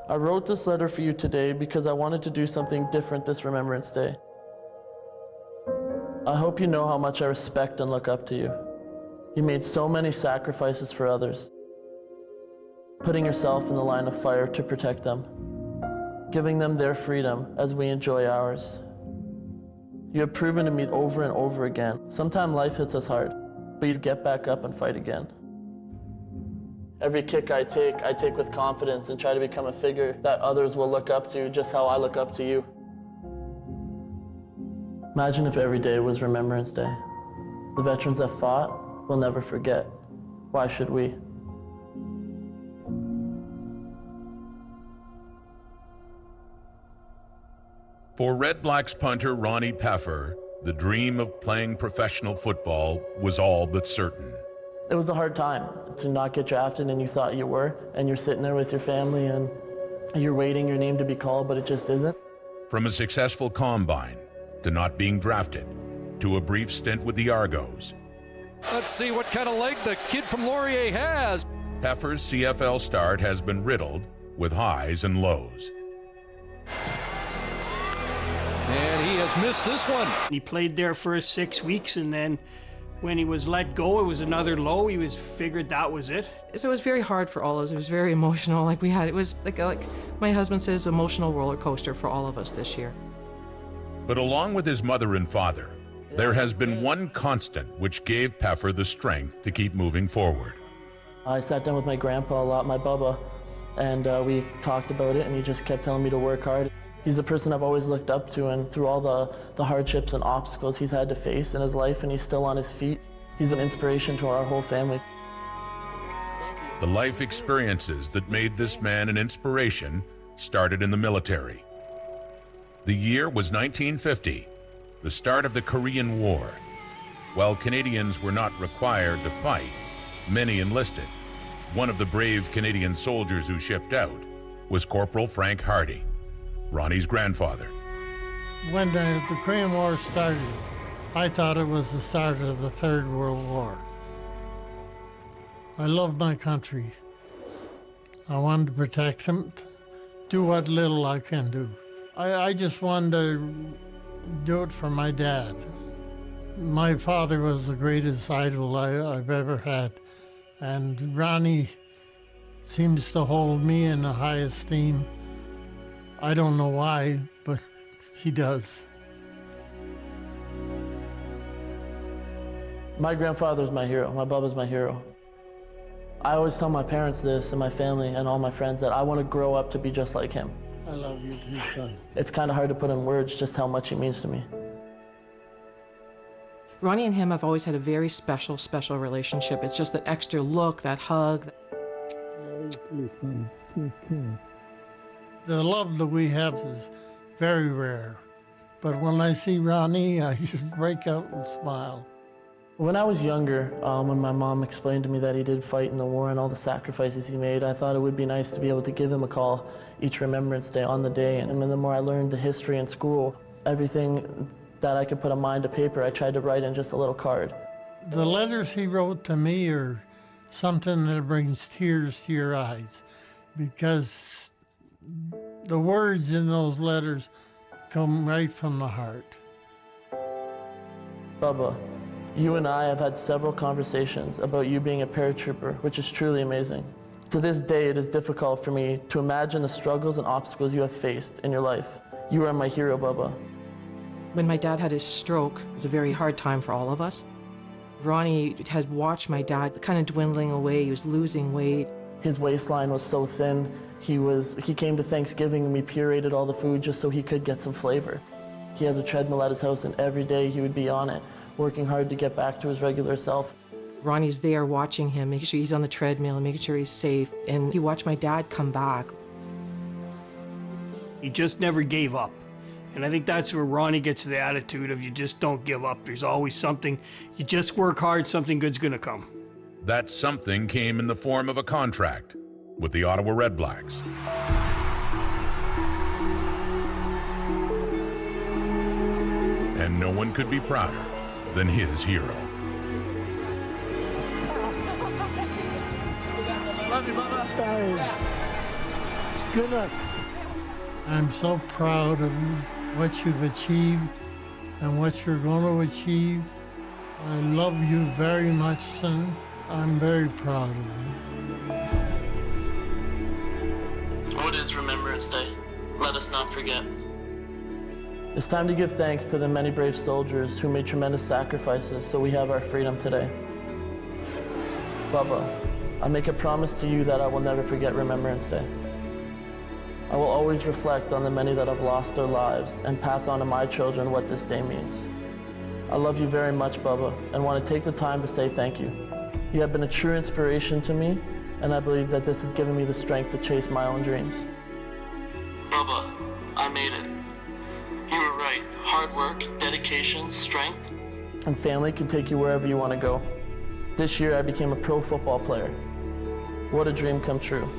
I wrote this letter for you today because I wanted to do something different this Remembrance Day. I hope you know how much I respect and look up to you. You made so many sacrifices for others, putting yourself in the line of fire to protect them, giving them their freedom as we enjoy ours. You have proven to me over and over again, sometimes life hits us hard, but you get back up and fight again. Every kick I take with confidence and try to become a figure that others will look up to just how I look up to you. Imagine if every day was Remembrance Day. The veterans that fought will never forget. Why should we? For Red Blacks punter Ronnie Pfeffer, the dream of playing professional football was all but certain. It was a hard time to not get drafted, and you thought you were, and you're sitting there with your family and you're waiting your name to be called, but it just isn't. From a successful combine to not being drafted to a brief stint with the Argos. Let's see what kind of leg the kid from Laurier has. Pfeffer's CFL start has been riddled with highs and lows. And he has missed this one. He played there for 6 weeks, and then when he was let go, it was another low. He figured that was it. So it was very hard for all of us. It was very emotional. It was like my husband says, emotional roller coaster for all of us this year. But along with his mother and father, there has been one constant which gave Pfeffer the strength to keep moving forward. I sat down with my grandpa a lot, my Bubba, and we talked about it, and he just kept telling me to work hard. He's the person I've always looked up to, and through all the hardships and obstacles he's had to face in his life, and he's still on his feet, he's an inspiration to our whole family. The life experiences that made this man an inspiration started in the military. The year was 1950, the start of the Korean War. While Canadians were not required to fight, many enlisted. One of the brave Canadian soldiers who shipped out was Corporal Frank Hardy, Ronnie's grandfather. When the Korean War started, I thought it was the start of the Third World War. I love my country. I wanted to protect them, do what little I can do. I just wanted to do it for my dad. My father was the greatest idol I've ever had, and Ronnie seems to hold me in the high esteem. I don't know why, but he does. My grandfather's my hero. My Bubba's my hero. I always tell my parents this and my family and all my friends that I want to grow up to be just like him. I love you too, son. It's kind of hard to put in words just how much he means to me. Ronnie and him have always had a very special relationship. It's just that extra look, that hug. Love you too, son. The love that we have is very rare. But when I see Ronnie, I just break out and smile. When I was younger, when my mom explained to me that he did fight in the war and all the sacrifices he made, I thought it would be nice to be able to give him a call each Remembrance Day on the day. And the more I learned the history in school, everything that I could put a mind to paper, I tried to write in just a little card. The letters he wrote to me are something that brings tears to your eyes, because the words in those letters come right from the heart. Bubba, you and I have had several conversations about you being a paratrooper, which is truly amazing. To this day, it is difficult for me to imagine the struggles and obstacles you have faced in your life. You are my hero, Bubba. When my dad had his stroke, it was a very hard time for all of us. Ronnie had watched my dad kind of dwindling away. He was losing weight. His waistline was so thin. He came to Thanksgiving and we pureed all the food just so he could get some flavor. He has a treadmill at his house, and every day he would be on it, working hard to get back to his regular self. Ronnie's there watching him, making sure he's on the treadmill and making sure he's safe. And he watched my dad come back. He just never gave up. And I think that's where Ronnie gets the attitude of you just don't give up. There's always something. You just work hard, something good's going to come. That something came in the form of a contract with the Ottawa Red Blacks. And no one could be prouder than his hero. Love you, Bubba. Good luck. I'm so proud of you, what you've achieved and what you're going to achieve. I love you very much, son. I'm very proud of you. What is Remembrance Day? Let us not forget. It's time to give thanks to the many brave soldiers who made tremendous sacrifices so we have our freedom today. Bubba, I make a promise to you that I will never forget Remembrance Day. I will always reflect on the many that have lost their lives and pass on to my children what this day means. I love you very much, Bubba, and want to take the time to say thank you. You have been a true inspiration to me, and I believe that this has given me the strength to chase my own dreams. Bubba, I made it. You were right. Hard work, dedication, strength, and family can take you wherever you want to go. This year I became a pro football player. What a dream come true.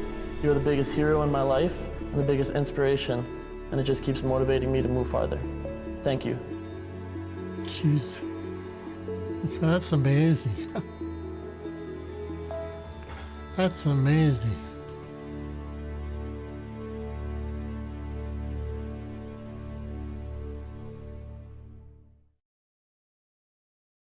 You're the biggest hero in my life and the biggest inspiration, and it just keeps motivating me to move farther. Thank you. Jeez, that's amazing. That's amazing.